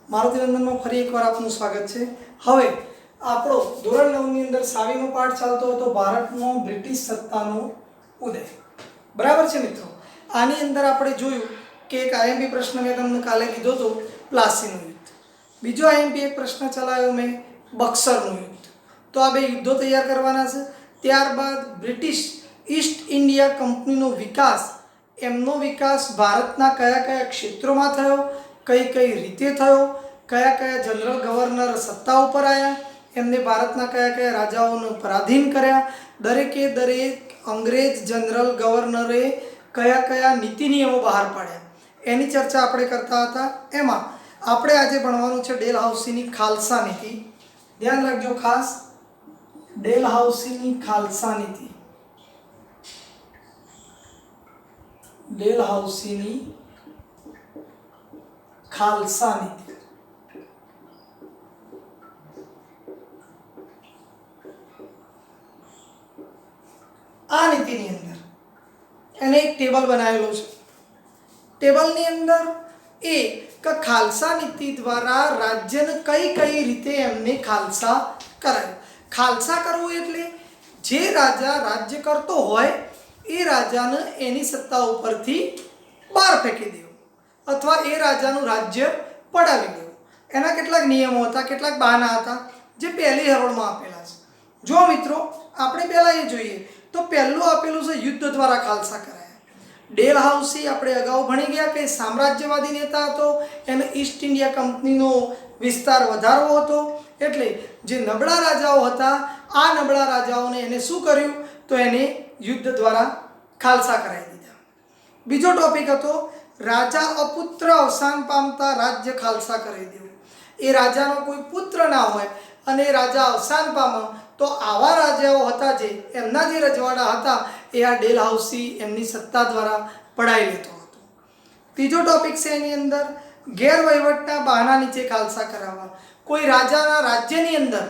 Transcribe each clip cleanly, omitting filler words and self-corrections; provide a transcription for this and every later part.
મારુતિ નંદનમાં ફરી એકવાર આપનું સ્વાગત છે। હવે આપણો ધોરણ 9 ની અંદર 20મો પાઠ ચાલતો હતો ભારતનો બ્રિટિશ સત્તાનો ઉદય। બરાબર છે મિત્રો। આની અંદર આપણે જોયું કે એક આઈએમપી પ્રશ્ન મેં તમને કાલે કીધો હતો પ્લાસીનું યુદ્ધ, બીજો આઈએમપી એક પ્રશ્ન ચલાવ્યો મેં બક્સરનું યુદ્ધ। તો આ બે યુદ્ધો તૈયાર કરવાના છે। ત્યારબાદ બ્રિટિશ ઈસ્ટ ઇન્ડિયા કંપનીનો વિકાસ, એમનો વિકાસ ભારતના કયા કયા ક્ષેત્રોમાં થયો, કઈ કઈ રીતે થયો, કયા કયા જનરલ ગવર્નર સત્તા ઉપર આવ્યા, એમને ભારતના કયા કયા રાજાઓને પરાધીન કર્યા, દરેકે દરેક અંગ્રેજ જનરલ ગવર્નરે કયા કયા નીતિ નિયમો બહાર પાડ્યા, એની ચર્ચા આપણે કરતા હતા। એમાં આપણે આજે ભણવાનું છે ડેલહાઉસીની ખાલસા નીતિ। ધ્યાન રાખજો ખાસ, ડેલહાઉસીની ખાલસા નીતિ। ડેલહાઉસીની ખાલસા નીતિ। આ નીતિની અંદર એને એક ટેબલ બનાવેલો છે। ટેબલની અંદર એ કે ખાલસા નીતિ દ્વારા રાજ્યને કઈ કઈ રીતે એમને ખાલસા કરાય। ખાલસા કરવું એટલે જે રાજા રાજ્ય કરતો હોય એ રાજાને એની સત્તા ઉપરથી બહાર ફેંકી દેવું અથવા એ રાજાનું રાજ્ય પડાવી દેવું। એના કેટલાક નિયમો હતા, કેટલાક બહાના હતા જે પહેલી હરોળમાં આપેલા છે। જો મિત્રો આપણે પહેલા એ જોઈએ તો પહેલું આપેલું છે યુદ્ધ દ્વારા ખાલસા કરાયા। ડેલહાઉસી આપણે અગાઉ ભણી ગયા કે સામ્રાજ્યવાદી નેતા હતો, એને ઈસ્ટ ઇન્ડિયા કંપનીનો વિસ્તાર વધારવો હતો, એટલે જે નબળા રાજાઓ હતા આ નબળા રાજાઓને એને શું કર્યું તો એને યુદ્ધ દ્વારા ખાલસા કરાવી દીધા। બીજો ટોપિક હતો રાજા અપુત્ર અવસાન પામતા રાજ્ય ખાલસા કરી દેવું। એ રાજાનો કોઈ પુત્ર ના હોય અને રાજા અવસાન પામે તો આવા રાજાઓ હતા જે એમના જે રજવાડા હતા એ આ ડેલહાઉસી એમની સત્તા દ્વારા પડાવી લેતો હતો। ત્રીજો ટોપિક છે એની અંદર ગેરવહીવટના બહાના નીચે ખાલસા કરાવવા। કોઈ રાજાના રાજ્યની અંદર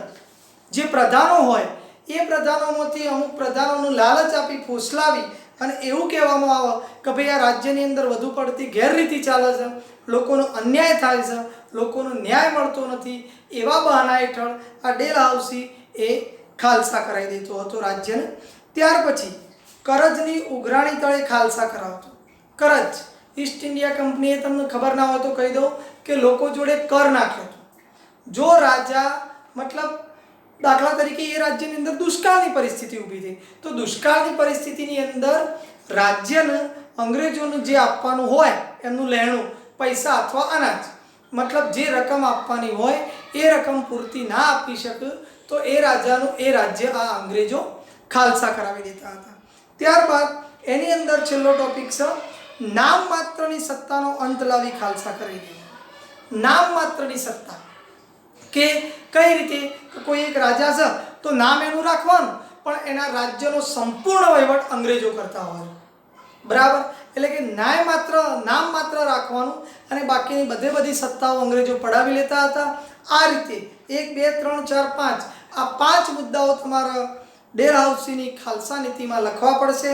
જે પ્રધાનો હોય એ પ્રધાનોમાંથી અમુક પ્રધાનોનું લાલચ આપી ફોસલાવી અને એવું કહેવામાં આવે કે ભાઈ આ રાજ્યની અંદર વધુ પડતી ગેરરીતિ ચાલે છે, લોકોનો અન્યાય થાય છે, લોકોનો ન્યાય મળતો નથી, એવા બહાના હેઠળ આ ડેલહાઉસી એ ખાલસા કરાવી દેતો હતો રાજ્યને। ત્યાર પછી કરજની ઉઘરાણી તળે ખાલસા કરાવતો। કરજ ઈસ્ટ ઇન્ડિયા કંપનીએ તમને ખબર ના હોય તો કહી દઉં કે લોકો જોડે કર નાખ્યો હતો। જો રાજા મતલબ દાખલા તરીકે એ રાજ્યની અંદર દુષ્કાળની પરિસ્થિતિ ઊભી થઈ તો દુષ્કાળની પરિસ્થિતિની અંદર રાજ્યને અંગ્રેજોને જે આપવાનું હોય એમનું લેણું પૈસા અથવા અનાજ, મતલબ જે રકમ આપવાની હોય એ રકમ પૂરતી ના આપી શકે તો એ રાજાનું એ રાજ્ય આ અંગ્રેજો ખાલસા કરાવી દેતા હતા। ત્યારબાદ એની અંદર છેલ્લો ટોપિક છે નામ માત્રની સત્તાનો અંત લાવી ખાલસા કરી દેવા। નામ માત્રની સત્તા કે કઈ રીતે કોઈ એક રાજા છે તો નામ એનું રાખવાનું પણ એના રાજ્યનો સંપૂર્ણ વહીવટ અંગ્રેજો કરતા હોય, બરાબર। એટલે કે નામ માત્ર રાખવાનું અને બાકીની બધી સત્તાઓ અંગ્રેજો પડાવી લેતા હતા। આ રીતે 1 2 3 4 5 આ 5 મુદ્દાઓ તમારા ડેલહાઉસીની ખાલસા નીતિમાં લખવા પડશે।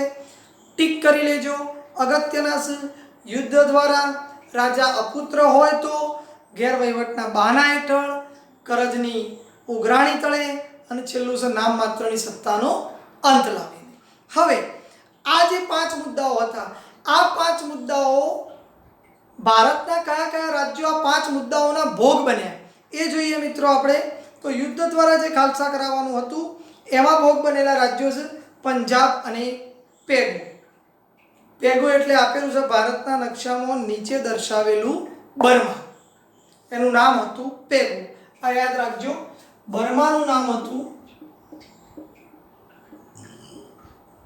ટીક કરી લેજો। અગત્યના છે યુદ્ધ દ્વારા, રાજા અપુત્ર હોય તો, ગેરવહીવટના બહાના હેઠળ, કરજની ઉઘરાણી તળે અને છેલ્લું છે નામ માત્રની સત્તાનો અંત લાવીને। હવે આ જે 5 મુદ્દાઓ હતા આ 5 મુદ્દાઓ ભારતના કયા કયા રાજ્યો આ 5 મુદ્દાઓના ભોગ બન્યા એ જોઈએ મિત્રો આપણે। તો યુદ્ધ દ્વારા જે ખાલસા કરાવવાનું હતું એમાં ભોગ બનેલા રાજ્યો છે પંજાબ અને પેગુ। પેગુ એટલે આપેલું છે ભારતના નકશામાં નીચે દર્શાવેલું બર્મા, એનું નામ હતું પેગુ। આ યાદ રાખજો, બર્માનું નામ હતું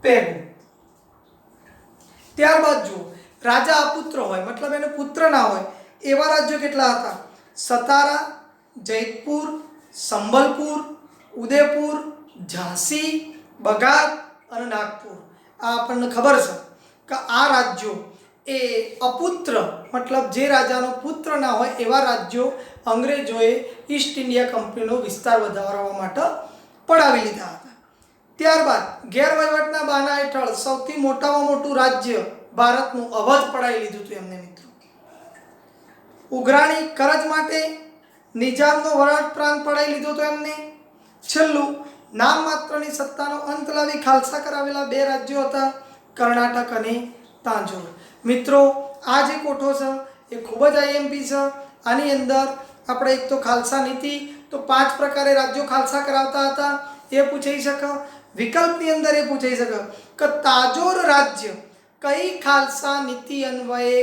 પેગુ। ત્યારબાદ જો રાજા અપુત્ર હોય મતલબ એને પુત્ર ના હોય એવા રાજ્યો કેટલા હતા? સતારા, જયપુર, સંબલપુર, ઉદયપુર, ઝાંસી, બગાદ અને નાગપુર। આ આપણને ખબર છે કે આ રાજ્યો એ અપુત્ર મતલબ જે રાજાનો પુત્ર ના હોય એવા રાજ્યો અંગ્રેજોએ ઈસ્ટ ઇન્ડિયા કંપનીનો વિસ્તાર વધારવા માટે પડાવી લીધા હતા। ત્યારબાદ ગેરવહીવટના બહાના હેઠળ સૌથી મોટામાં મોટું રાજ્ય ભારતનું અવધ પડાવી લીધું હતું એમને મિત્રો। ઉઘરાણી કરજ માટે નિજામનો વરાળ પ્રાંત પડાવી લીધો તો એમને. છેલ્લું, નામ માત્રની સત્તાનો અંત લાવી ખાલસા કરાવેલા બે રાજ્યો હતા કર્ણાટક અને તાંજોર. મિત્રો આ જે કોઠો છે એ ખૂબ જ આઈએમપી છે. આની અંદર આપણે એક તો ખાલસા નીતિ, તો 5 પ્રકારે રાજ્યો ખાલસા કરાવતા હતા એ પૂછાઈ શકે. વિકલ્પની અંદર એ પૂછાઈ શકે કે તાજોર રાજ્ય કઈ ખાલસા નીતિ અન્વયે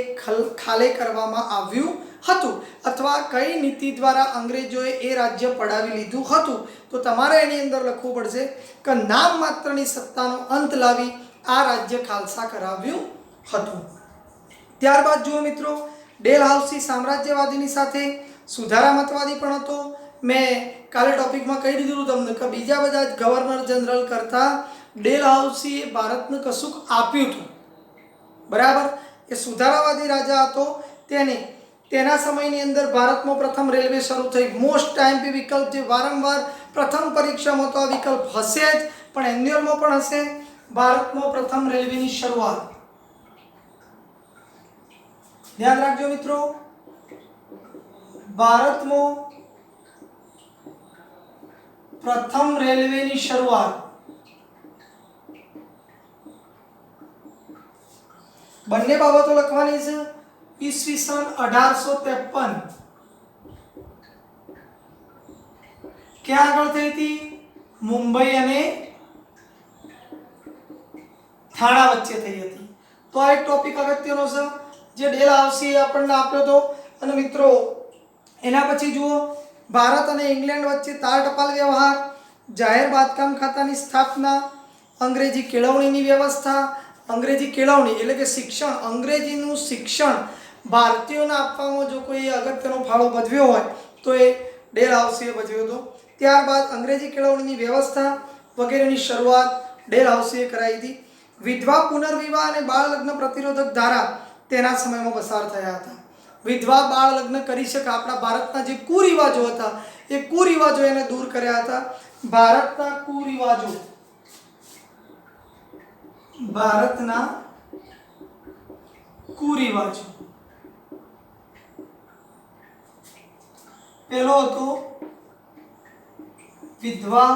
ખાલે કરવામાં આવ્યું હતું અથવા કઈ નીતિ દ્વારા અંગ્રેજોએ એ રાજ્ય પડાવી લીધું હતું. તો તમારે એની અંદર લખવું પડશે કે નામ માત્રની સત્તાનો અંત લાવી આ રાજ્ય ખાલસા કરાવ્યું હતું. ત્યારબાદ જુઓ મિત્રો, ડેલહાઉસી સામ્રાજ્યવાદીની સાથે સુધારા મતવાદી પણ હતો. મેં કાલે ટોપિકમાં કહી દીધું તમને કે બીજા બધા જ ગવર્નર જનરલ કરતાં ડેલહાઉસીએ ભારતને કશુંક આપ્યું હતું. બરાબર, એ સુધારાવાદી રાજા હતો. તેના સમયની અંદર ભારતમાં પ્રથમ રેલવે શરૂ થઈ. મોસ્ટ આઈએમપી વિકલ્પ જે વારંવાર પ્રથમ પરીક્ષામાં તો આ વિકલ્પ હશે જ, પણ એન્યુઅલમાં પણ હશે. ભારતમાં પ્રથમ રેલવેની શરૂઆત, ધ્યાન રાખજો મિત્રો, ભારતમાં પ્રથમ રેલવેની શરૂઆત બંને બાબતો લખવાની છે. ઈસવીસન 1853 ક્યાં આગળ થઈ હતી? મુંબઈ અને થાણા વચ્ચે થઈ હતી. તો આ એક ટોપિક અગત્યનો છે જે ડેલહાઉસીએ આપણને આપ્યો હતો. અને મિત્રો એના પછી જુઓ, ભારત અને ઇંગ્લેન્ડ વચ્ચે તાર ટપાલ વ્યવહાર, જાહેર બાંધકામ ખાતાની સ્થાપના, અંગ્રેજી કેળવણીની વ્યવસ્થા. અંગ્રેજી કેળવણી એટલે કે શિક્ષણ, અંગ્રેજીનું શિક્ષણ ભારતીયોને આપવામાં જો કોઈ અગત્યનો ફાળો ભજવ્યો હોય તો એ ડેલહાઉસીએ ભજવ્યો હતો. ત્યારબાદ અંગ્રેજી કેળવણીની વ્યવસ્થા વગેરેની શરૂઆત ડેલહાઉસીએ કરાવી હતી. વિધવા પુનર્વિવાહ અને બાળ લગ્ન પ્રતિરોધક ધારા તેના સમયમાં પસાર થયા હતા. વિધવા બાળ લગ્ન કરી શકે, આપણા ભારતના જે કુરિવાજો હતા એ કુરિવાજો એને દૂર કર્યા હતા. ભારતના કુરિવાજો પહેલો હતો વિધવા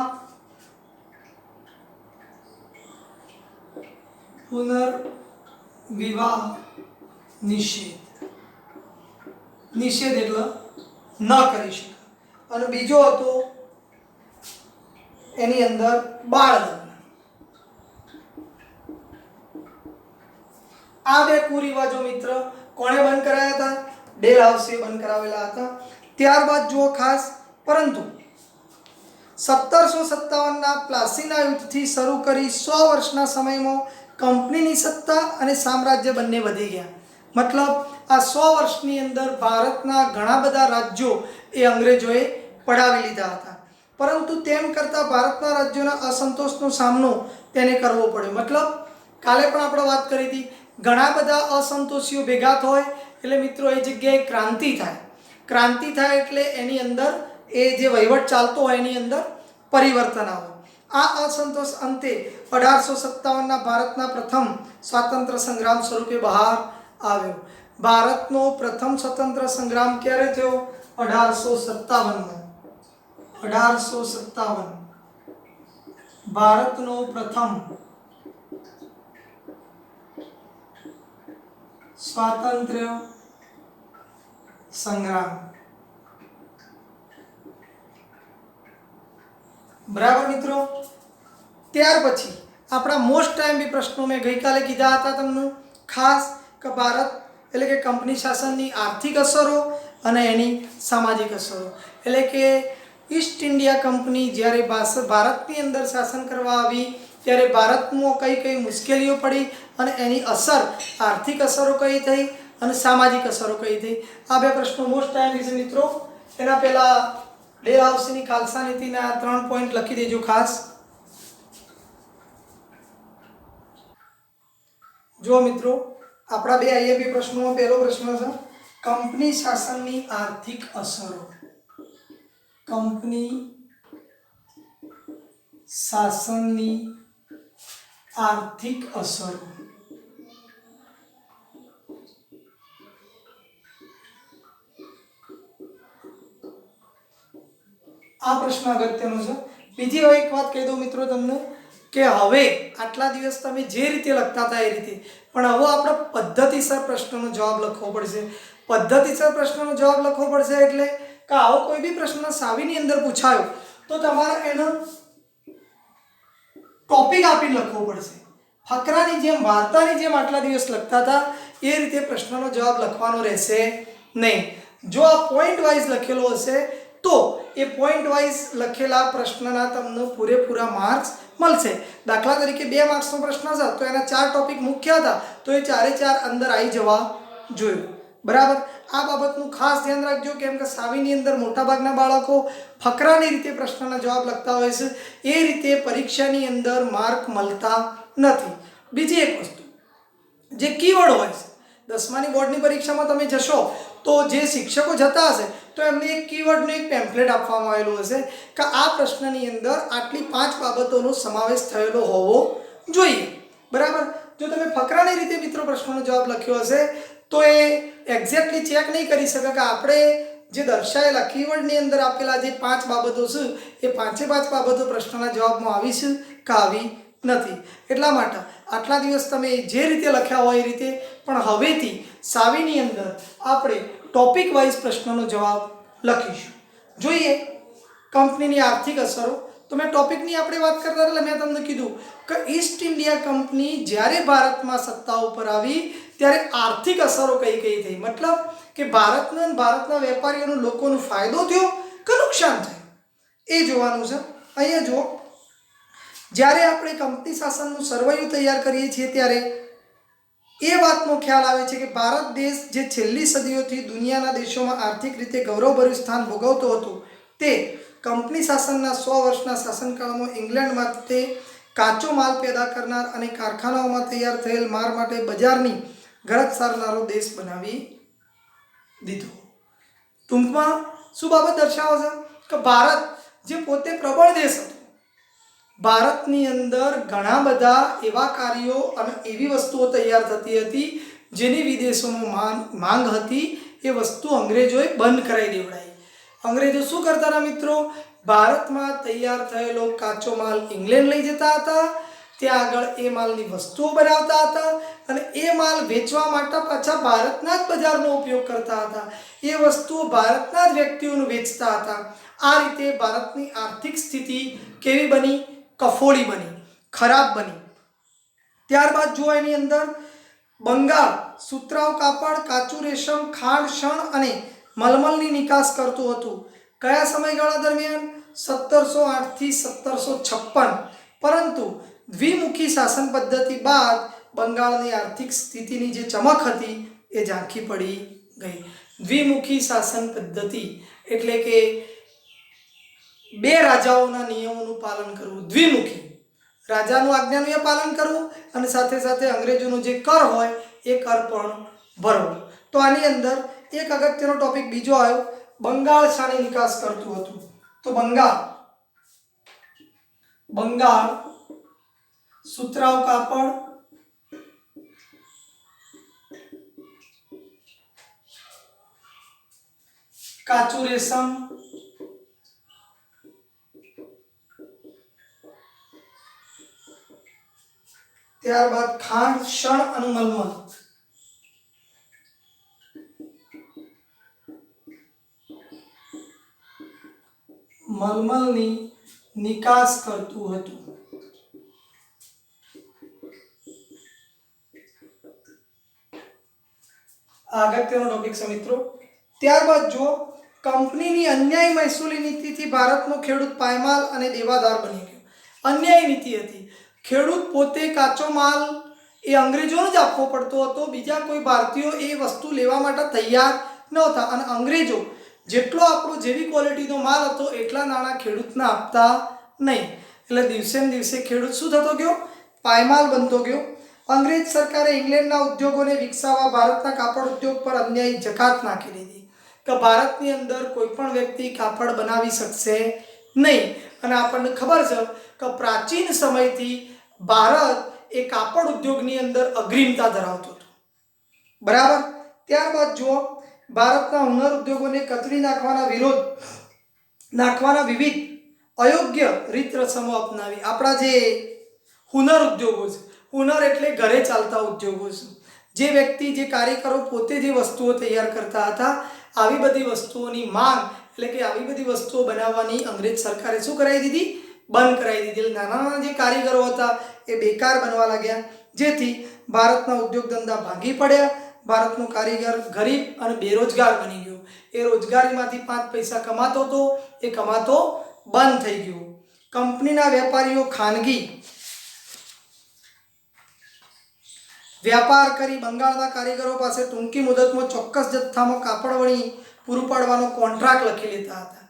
પુનર્વિવાહ નિષેધ. નિષેધ એટલે ન કરી શકે. અને બીજો હતો એની અંદર બાળ લગ્ન. આ બે કુરિવાજો મિત્ર કોણે બંધ કરાયા હતા? ડેલહાઉસીએ બંધ કરાવેલા હતા. ત્યારબાદ જુઓ ખાસ, પરંતુ 1757ના પ્લાસીના યુદ્ધથી શરૂ કરી 100 વર્ષના સમયમાં કંપનીની સત્તા અને સામ્રાજ્ય બંને વધી ગયા. મતલબ આ 100 વર્ષની અંદર ભારતના ઘણા બધા રાજ્યો એ અંગ્રેજોએ પડાવી લીધા હતા. પરંતુ તેમ કરતાં ભારતના રાજ્યોના અસંતોષનો સામનો તેને કરવો પડ્યો. મતલબ કાલે પણ આપણે વાત કરી હતી, ઘણા બધા અસંતોષીઓ ભેગા થાય એટલે મિત્રો એ જગ્યાએ ક્રાંતિ થાય. ક્રાંતિ થાય એટલે એની અંદર એ જે વહીવટ ચાલતો હોય એની અંદર પરિવર્તન આવે. આ અસંતોષ અંતે 1857ના ભારતના પ્રથમ સ્વાતંત્ર્ય સંગ્રામ સ્વરૂપે બહાર આવ્યો. ભારતનો પ્રથમ સ્વતંત્ર સંગ્રામ ક્યારે થયો? 1857માં. 1857 ભારતનો પ્રથમ સ્વાતંત્ર્ય સંગ્રામ. બરાબર મિત્રો. ત્યાર પછી આપણા મોસ્ટ ટાઈમની પ્રશ્નો મેં ગઈકાલે કીધા હતા તમને, ખાસ કે ભારત એટલે કે કંપની શાસનની આર્થિક અસરો અને એની સામાજિક અસરો. એટલે કે ઈસ્ટ ઇન્ડિયા કંપની જ્યારે ભારતની અંદર શાસન કરવા આવી ત્યારે ભારતમાં કઈ કઈ મુશ્કેલીઓ પડી અને એની અસર, આર્થિક અસરો કઈ થઈ અને સામાજિક અસરો કઈ થઈ. આ બે પ્રશ્નો મોસ્ટ ટાઈમ છે મિત્રો. એના પહેલા ડેલહાઉસીની ખાલસા નીતિના 3 પોઈન્ટ લખી દેજો ખાસ. જો મિત્રો આપણા બે આઈએમપી પ્રશ્નોમાં પહેલો પ્રશ્ન છે કંપની શાસનની આર્થિક અસરો. કંપની શાસનની આર્થિક અસરો. આ પ્રશ્ન અગત્યનો છે. બીજી હવે એક વાત કહી દઉં મિત્રો તમને કે હવે આટલા દિવસ તમે જે રીતે લખતા હતા એ રીતે, પણ હવે આપણે પદ્ધતિસર પ્રશ્નનો જવાબ લખવો પડશે. પદ્ધતિસર પ્રશ્નનો જવાબ લખવો પડશે એટલે કે આવો કોઈ બી પ્રશ્ન સાવીની અંદર પૂછાયો તો તમારે એનો ટોપિક આપીને લખવો પડશે. ફકરાની જેમ, વાર્તાની જેમ આટલા દિવસ લખતા હતા એ રીતે પ્રશ્નનો જવાબ લખવાનો રહેશે નહીં. જો આ પોઈન્ટ વાઇઝ લખેલો હશે તો એ પોઈન્ટ વાઇઝ લખેલા પ્રશ્નના તમને પૂરેપૂરા માર્ક્સ મળશે. દાખલા તરીકે 2 માર્ક્સનો પ્રશ્ન છે તો એના 4 ટોપિક મુખ્ય હતા તો એ 4 અંદર આવી જવા જોઈએ. બરાબર, આ બાબતનું ખાસ ધ્યાન રાખજો કેમ કે સાવીની અંદર મોટાભાગના બાળકો ફકરાની રીતે પ્રશ્નના જવાબ લખતા હોય છે, એ રીતે પરીક્ષાની અંદર માર્ક મળતા નથી. બીજી એક વસ્તુ, જે કીવર્ડ હોય છે, 10માની બોર્ડની પરીક્ષામાં તમે જશો તો જે શિક્ષકો જતા હશે તો એમને એક કીવર્ડનું એક પેમ્ફલેટ આપવામાં આવેલું હશે કે આ પ્રશ્નની અંદર આટલી 5 બાબતોનો સમાવેશ થયેલો હોવો જોઈએ. બરાબર, જો તમે ફકરાની રીતે મિત્રો પ્રશ્નનો જવાબ લખ્યો હશે તો એ એક્ઝેક્ટલી ચેક નહીં કરી શકે કે આપણે જે દર્શાવેલા કીવર્ડની અંદર આપેલા જે 5 બાબતો છે એ 5 બાબતો પ્રશ્નના જવાબમાં આવી છે કે આવી નથી. એટલા માટે આટલા દિવસ તમે જે રીતે લખ્યા હોય એ રીતે, પણ હવેથી સાવીની અંદર આપણે ટોપિક વાઇઝ પ્રશ્નનો જવાબ લખીશું. જોઈએ કંપનીની આર્થિક અસરો. તો મેં ટોપિકની આપણે વાત કરતા એટલે મેં તમને કીધું કે ઈસ્ટ ઇન્ડિયા કંપની જ્યારે ભારતમાં સત્તા ઉપર આવી ત્યારે આર્થિક અસરો કઈ કઈ થઈ, મતલબ કે ભારતના વેપારીઓનો, લોકોનો ફાયદો થયો કે નુકસાન થયું એ જોવાનું છે. અહીંયા જો જ્યારે આપણે કંપની શાસનનું સરવૈયું તૈયાર કરીએ છીએ ત્યારે એ વાતનો ખ્યાલ આવે છે કે ભારત દેશ જે છેલ્લી સદીઓથી દુનિયાના દેશોમાં આર્થિક રીતે ગૌરવભર્યું સ્થાન ભોગવતો હતો તે કંપની શાસનના 100 વર્ષના શાસનકાળમાં ઇંગ્લેન્ડમાં તે કાચો માલ પેદા કરનાર અને કારખાનાઓમાં તૈયાર થયેલ માલ માટે બજારની ગરજ સારનારો દેશ બનાવી દીધો. ટૂંકમાં શું બાબત દર્શાવે છે કે ભારત જે પોતે પ્રબળ દેશ હતો, ભારતની અંદર ઘણા બધા એવા કાર્યો અને એવી વસ્તુઓ તૈયાર થતી હતી જેની વિદેશોમાં માંગ હતી, એ વસ્તુ અંગ્રેજોએ બંધ કરાવી દેવડાવી. અંગ્રેજો શું કરતા હતા મિત્રો, ભારતમાં તૈયાર થયેલો કાચો માલ ઇંગ્લેન્ડ લઈ જતા હતા, ત્યાં આગળ એ માલની વસ્તુઓ બનાવતા હતા અને એ માલ વેચવા માટે પાછા ભારતના જ બજારનો ઉપયોગ કરતા હતા. એ વસ્તુઓ ભારતના જ વ્યક્તિઓને વેચતા હતા. આ રીતે ભારતની આર્થિક સ્થિતિ કેવી બની, કફોડી બની, ખરાબ બની. ત્યારબાદ જો એની અંદર બંગાળ સુતરાઉ કાપડ, કાચું રેશમ, ખાંડ, શણ અને મલમલની નિકાસ કરતું હતું. કયા સમયગાળા દરમિયાન? 1708 થી 1756. પરંતુ દ્વિમુખી શાસન પદ્ધતિ બાદ બંગાળની આર્થિક સ્થિતિની જે ચમક હતી એ ઝાંખી પડી ગઈ. દ્વિમુખી શાસન પદ્ધતિ એટલે કે 2 રાજાઓના નિયમોનું પાલન કરવું. દ્વિમુખી, રાજાનું આજ્ઞાનું પાલન કરવું અને સાથે સાથે અંગ્રેજોનો જે કર હોય એ કર પણ ભરવો. તો આની અંદર એક અગત્યનો ટોપિક બીજો આવ્યો, બંગાળ શાની નિકાસ કરતું હતું? તો બંગાળ સુતરાઉ કાપડ, કાચું રેશમ, ત્યારબાદ ખાંડ, શણ અને મલમલ. મલમલની નિકાસ કરતું હતું. અગત્યનો ટોપિક છે મિત્રો. ત્યારબાદ જો કંપનીની અન્યાયી મહેસૂલી નીતિથી ભારતનો ખેડૂત પાયમાલ અને દેવાદાર બની ગયો. અન્યાયી નીતિ હતી, ખેડૂત પોતે કાચો માલ એ અંગ્રેજોને જ આપવો પડતો હતો, બીજા કોઈ ભારતીયો એ વસ્તુ લેવા માટે તૈયાર નહોતા અને અંગ્રેજો જેટલો આપણો જેવી ક્વોલિટીનો માલ હતો એટલા નાણાં ખેડૂતને આપતા નહીં. એટલે દિવસે ને દિવસે ખેડૂત શું થતો ગયો? પાયમાલ બનતો ગયો. અંગ્રેજ સરકારે ઇંગ્લેન્ડના ઉદ્યોગોને વિકસાવવા ભારતના કાપડ ઉદ્યોગ પર અન્યાયી જકાત નાખી દીધી કે ભારતની અંદર કોઈ પણ વ્યક્તિ કાપડ બનાવી શકશે નહીં. અને આપણને ખબર છે કે પ્રાચીન સમયથી ભારત એ કાપડ ઉદ્યોગની અંદર અગ્રિમતા ધરાવતો હતો. બરાબર. ત્યારબાદ જો ભારતના હુનર ઉદ્યોગોને કતરી નાખવાના વિરોધ નાખવાના વિવિધ અયોગ્ય રીત રસમો અપનાવી આપણા જે હુનર ઉદ્યોગો છે, હુનર એટલે ઘરે ચાલતા ઉદ્યોગો છે, જે વ્યક્તિ જે કારીગરો પોતે જે વસ્તુઓ તૈયાર કરતા હતા, આવી બધી વસ્તુઓની માંગ એટલે કે આવી બધી વસ્તુઓ બનાવવાની અંગ્રેજ સરકારે શું કરાવી દીધી? બંધ કરાવી દીધી. નાના નાના જે કારીગરો હતા એ બેકાર બનવા લાગ્યા, જેથી ભારતના ઉદ્યોગ ધંધા ભાંગી પડ્યા. ભારતનો કારીગર ગરીબ અને બેરોજગાર બની ગયો. એ રોજગારીમાંથી 5 પૈસા કમાતો હતો, એ કમાતો બંધ થઈ ગયો. કંપનીના વેપારીઓ ખાનગી વ્યાપાર કરી બંગાળના કારીગરો પાસે ટૂંકી મુદતમાં ચોક્કસ જથ્થામાં કાપડ વણી પૂરું પાડવાનો કોન્ટ્રાક્ટ લખી લેતા હતા.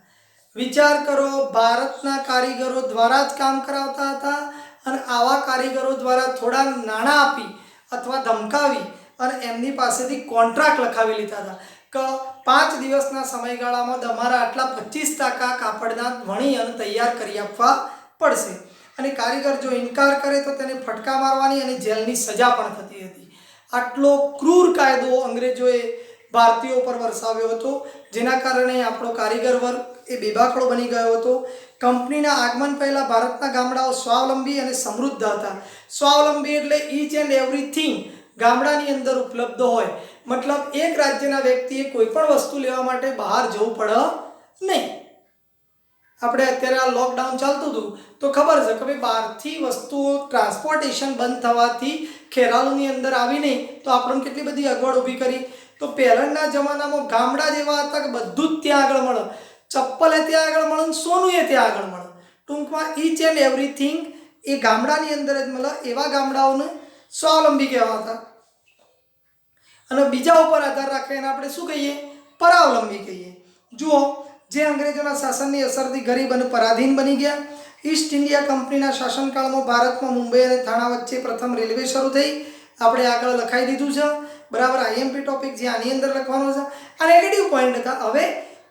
વિચાર કરો, ભારતના કારીગરો દ્વારા જ કામ કરાવતા હતા અને આવા કારીગરો દ્વારા થોડા નાણાં આપી અથવા ધમકાવી અને એમની પાસેથી કોન્ટ્રાક્ટ લખાવી લેતા હતા કે 5 દિવસના સમયગાળામાં તમારા આટલા 25% કાપડના વણી અને તૈયાર કરી આપવા પડશે. અને કારીગર જો ઇનકાર કરે તો તેને ફટકા મારવાની અને જેલની સજા પણ થતી હતી. આટલો ક્રૂર કાયદો અંગ્રેજોએ ભારતીયો પર વરસાવ્યો હતો, જેના કારણે આપણો કારીગર વર્ગ એ બેબાકડો બની ગયો હતો. કંપનીના આગમન પહેલાં ભારતના ગામડાઓ સ્વાવલંબી અને સમૃદ્ધ હતા. સ્વાવલંબી એટલે ઈચ એન્ડ એવરીથિંગ ગામડાની અંદર ઉપલબ્ધ હોય. મતલબ એક રાજ્યના વ્યક્તિએ કોઈ પણ વસ્તુ લેવા માટે બહાર જવું પડે નહીં. આપણે અત્યારે આ લોકડાઉન ચાલતું હતું તો ખબર છે કે ભાઈ બહારથી વસ્તુઓ ટ્રાન્સપોર્ટેશન બંધ થવાથી ખેરાલુની અંદર આવી નહીં તો આપણને કેટલી બધી અગવડ ઊભી કરી. તો પહેલાંના જમાનામાં ગામડા જેવા હતા કે બધું જ ત્યાં આગળ મળે, ચપ્પલે ત્યાં આગળ મળે, સોનું એ ત્યાં આગળ મળે. ટૂંકમાં ઈચ એન્ડ એવરીથિંગ એ ગામડાની અંદર જ મળે. એવા ગામડાઓને સ્વાવલંબી કહેવાતા. અને બીજા ઉપર આધાર રાખે એને આપણે શું કહીએ? પરાવલંબી કહીએ. જુઓ, જે અંગ્રેજોના શાસનની અસરથી ગરીબ અને પરાધીન બની ગયા. ઈસ્ટ ઇન્ડિયા કંપનીના શાસનકાળમાં ભારતમાં મુંબઈ અને થાણા વચ્ચે પ્રથમ રેલવે શરૂ થઈ. આપણે આગળ લખાઈ દીધું છે, બરાબર. આઈએમપી ટોપિક જે આની અંદર લખવાનો છે. આ નેગેટિવ પોઈન્ટ હતા, હવે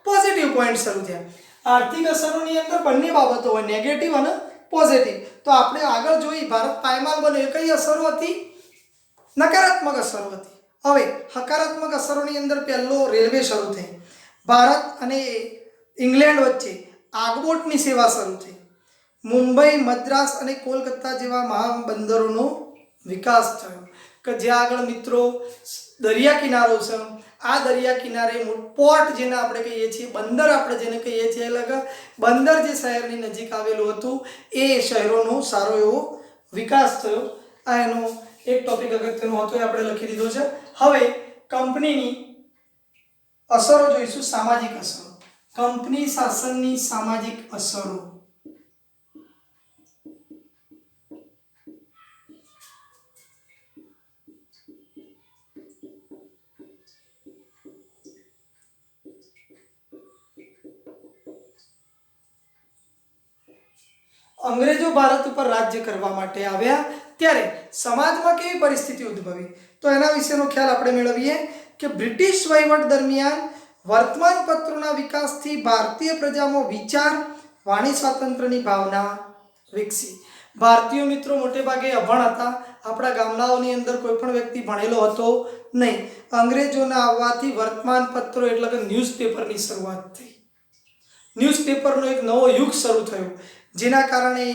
પોઝિટિવ પોઈન્ટ શરૂ થયા. આર્થિક અસરોની અંદર બંને બાબતો હોય, નેગેટિવ અને પોઝિટિવ. તો આપણે આગળ જોઈ ભારત પાયમાલ બન્યો, કઈ અસરો હતી? નકારાત્મક અસરો હતી. હવે હકારાત્મક અસરોની અંદર પહેલો રેલવે શરૂ થઈ. ભારત અને ઇંગ્લેન્ડ વચ્ચે આગબોટની સેવા શરૂ થઈ. મુંબઈ, મદ્રાસ અને કોલકાતા જેવા મહાબંદરોનો વિકાસ થયો કે જ્યાં આગળ મિત્રો દરિયા કિનારો છે. આ દરિયા કિનારે પોર્ટ જેને આપણે કહીએ છીએ, બંદર આપણે જેને કહીએ છીએ, એટલે બંદર જે શહેરની નજીક આવેલું હતું એ શહેરોનો સારો એવો વિકાસ થયો. આ એનો એક ટોપિક અગત્યનો હતો, એ આપણે લખી દીધો છે. હવે કંપનીની અસરો જોઈશું. સામાજિક અસરો, કંપની શાસનની સામાજિક અસરો. અંગ્રેજો ભારત ઉપર રાજ્ય કરવા માટે આવ્યા ત્યારે સમાજમાં કેવી પરિસ્થિતિ ઉદ્ભવી તો એના વિશેનો ખ્યાલ આપણે મેળવીએ કે બ્રિટિશ વહીવટ દરમિયાન વર્તમાનપત્રોના વિકાસથી ભારતીય પ્રજામાં વિચાર, વાણી સ્વાતંત્ર્યની ભાવના વિકસી. ભારતીય મિત્રો મોટે ભાગે અભણ હતા. આપણા ગામડાઓની અંદર કોઈ પણ વ્યક્તિ ભણેલો હતો નહીં. અંગ્રેજોના આવવાથી વર્તમાનપત્રો એટલે કે ન્યૂઝપેપરની શરૂઆત થઈ. ન્યૂઝપેપરનો એક નવો યુગ શરૂ થયો, જેના કારણે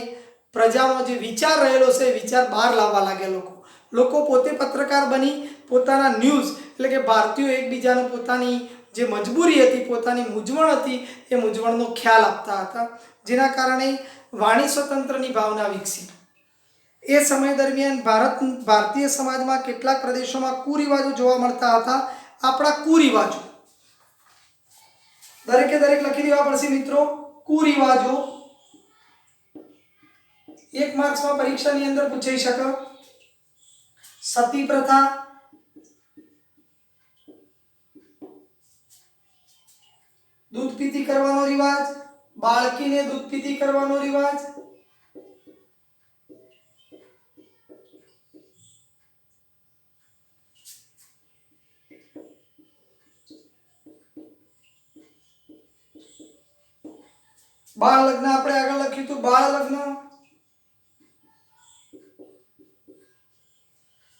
પ્રજામાં જે વિચાર રહેલો છે એ વિચાર બહાર લાવવા લાગ્યા. લોકો પોતે પત્રકાર બની પોતાના ન્યૂઝ એટલે કે ભારતીયો એકબીજાને પોતાની જે મજબૂરી હતી, પોતાની મૂંઝવણ હતી, એ મૂંઝવણનો ખ્યાલ આપતા હતા, જેના કારણે વાણી સ્વતંત્રની ભાવના વિકસી. એ સમય દરમિયાન ભારતીય સમાજમાં કેટલાક પ્રદેશોમાં કુરિવાજો જોવા મળતા હતા. આપણા કુરિવાજો દરેકે દરેક લખી દેવા પડશે મિત્રો. કુરિવાજો 1 માર્ક્સમાં પરીક્ષાની અંદર પૂછાઈ શકે. સતી પ્રથા, દૂધ પીતી કરવાનો રિવાજ, બાળકીને દૂધ પીતી કરવાનો રિવાજ, બાળ લગ્ન આપણે આગળ લખ્યું હતું. બાળ લગ્ન,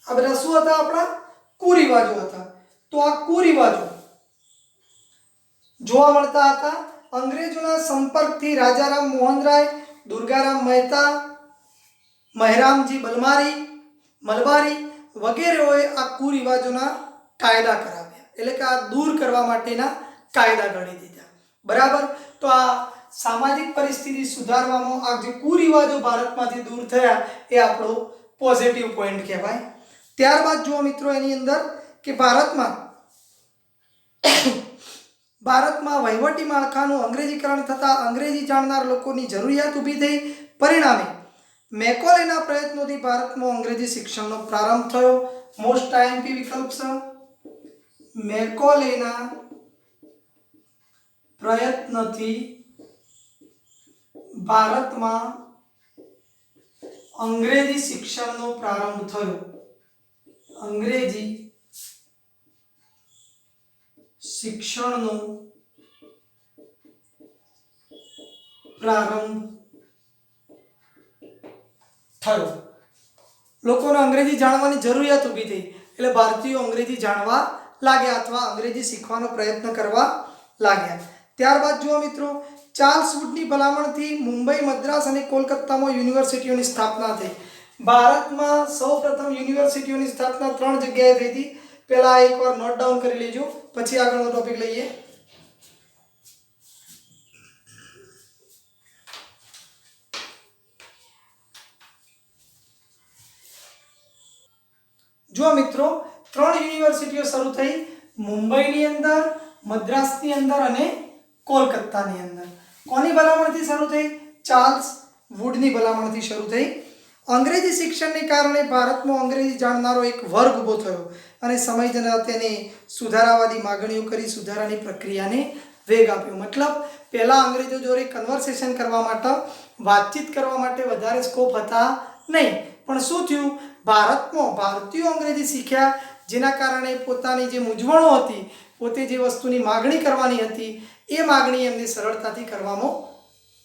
આ બધા શું હતા? આપણા કુરિવાજો હતા. તો આ કુરિવાજો જોવા મળતા હતા અંગ્રેજોના સંપર્કથી રાજારામ મોહન રાય, દુર્ગારામ મહેતા, મહેરામજી મલબારી વગેરેઓએ આ કુરિવાજોના કાયદા કરાવ્યા, એટલે કે આ દૂર કરવા માટેના કાયદા ઘડી દીધા. બરાબર. તો આ સામાજિક પરિસ્થિતિ સુધારવામાં આ જે કુરિવાજો ભારતમાંથી દૂર થયા એ આપણો પોઝિટિવ પોઈન્ટ કહેવાય. ત્યારબાદ જુઓ મિત્રો એની અંદર કે ભારતમાં વહીવટી માળખાનું અંગ્રેજીકરણ થતાં અંગ્રેજી જાણનાર લોકોની જરૂરિયાત ઊભી થઈ. પરિણામે મેકોલેના પ્રયત્નોથી ભારતમાં અંગ્રેજી શિક્ષણનો પ્રારંભ થયો. મોસ્ટ આઈએમપી વિકલ્પ છે. મેકોલેના પ્રયત્નથી ભારતમાં અંગ્રેજી શિક્ષણનો પ્રારંભ થયો. અંગ્રેજી શિક્ષણનો પ્રારંભ થયો. લોકોને અંગ્રેજી જાણવાની જરૂરિયાત ઊભી થઈ એટલે ભારતીયો અંગ્રેજી જાણવા લાગ્યા અથવા અંગ્રેજી શીખવાનો પ્રયત્ન કરવા લાગ્યા. ત્યારબાદ જુઓ મિત્રો, ચાર્લ્સ વુડની ભલામણથી મુંબઈ, મદ્રાસ અને કોલકાતામાં યુનિવર્સિટીઓની સ્થાપના થઈ. ભારતમાં સૌપ્રથમ યુનિવર્સિટીઓની સ્થાપના 3 જગ્યાએ થઈ હતી. પહેલા એકવાર નોટ ડાઉન કરી લેજો, પછી આગળનો ટોપિક લઈએ. જો મિત્રો 3 યુનિવર્સિટીઓ શરૂ થઈ, મુંબઈની અંદર, મદ્રાસની અંદર અને કોલકાતાની અંદર. કોની ભલામણથી શરૂ થઈ? ચાર્લ્સ વુડની ભલામણથી શરૂ થઈ. અંગ્રેજી શિક્ષણને કારણે ભારતમાં અંગ્રેજી જાણનારો એક વર્ગ ઊભો થયો અને સમય જતાં તેને સુધારાવાદી માગણીઓ કરી સુધારાની પ્રક્રિયાને વેગ આપ્યો. મતલબ પહેલાં અંગ્રેજો જોડે કન્વર્સેશન કરવા માટે, વાતચીત કરવા માટે વધારે સ્કોપ હતા નહીં. પણ શું થયું, ભારતમાં ભારતીયો અંગ્રેજી શીખ્યા, જેના કારણે પોતાની જે મૂંઝવણો હતી, પોતે જે વસ્તુની માગણી કરવાની હતી એ માગણી એમને સરળતાથી કરવામાં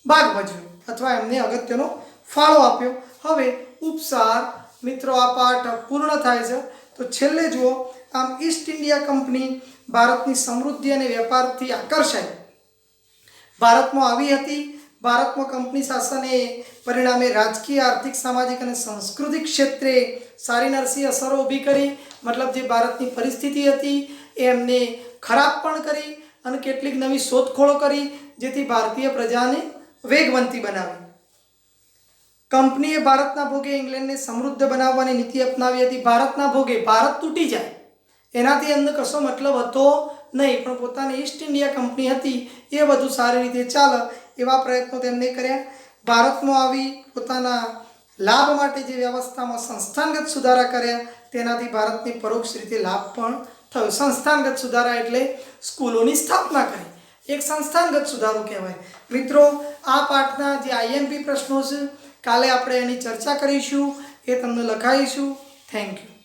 ભાગ ભજવ્યો અથવા એમને અગત્યનો ફાળો આપ્યો. હવે ઉપસાર મિત્રો, આ પાઠ પૂર્ણ થાય છે. તો છેલ્લે જુઓ, આમ ઈસ્ટ ઇન્ડિયા કંપની ભારતની સમૃદ્ધિ અને વેપારથી આકર્ષાઈ ભારતમાં આવી હતી. ભારતમાં કંપની શાસને પરિણામે રાજકીય, આર્થિક, સામાજિક અને સાંસ્કૃતિક ક્ષેત્રે સારી નરસી અસરો ઊભી કરી. મતલબ જે ભારતની પરિસ્થિતિ હતી એ એમને ખરાબ પણ કરી અને કેટલીક નવી શોધખોળો કરી, જેથી ભારતીય પ્રજાને વેગવંતી બનાવી. કંપનીએ ભારતના ભોગે ઇંગ્લેન્ડને સમૃદ્ધ બનાવવાની નીતિ અપનાવી હતી. ભારતના ભોગે, ભારત તૂટી જાય એનાથી એમને કશો મતલબ હતો નહીં, પણ પોતાની ઈસ્ટ ઇન્ડિયા કંપની હતી એ બધું સારી રીતે ચાલે એવા પ્રયત્નો તેમણે કર્યા. ભારતમાં આવી પોતાના લાભ માટે જે વ્યવસ્થામાં સંસ્થાનગત સુધારા કર્યા તેનાથી ભારતને પરોક્ષ રીતે લાભ પણ થયો. સંસ્થાનગત સુધારા એટલે સ્કૂલોની સ્થાપના કરી, એક સંસ્થાનગત સુધારો કહેવાય. મિત્રો, આ પાઠના જે આઈએમપી પ્રશ્નો છે કાલે આપણે એની ચર્ચા કરીશું, એ તમને લખાઈશું. Thank you.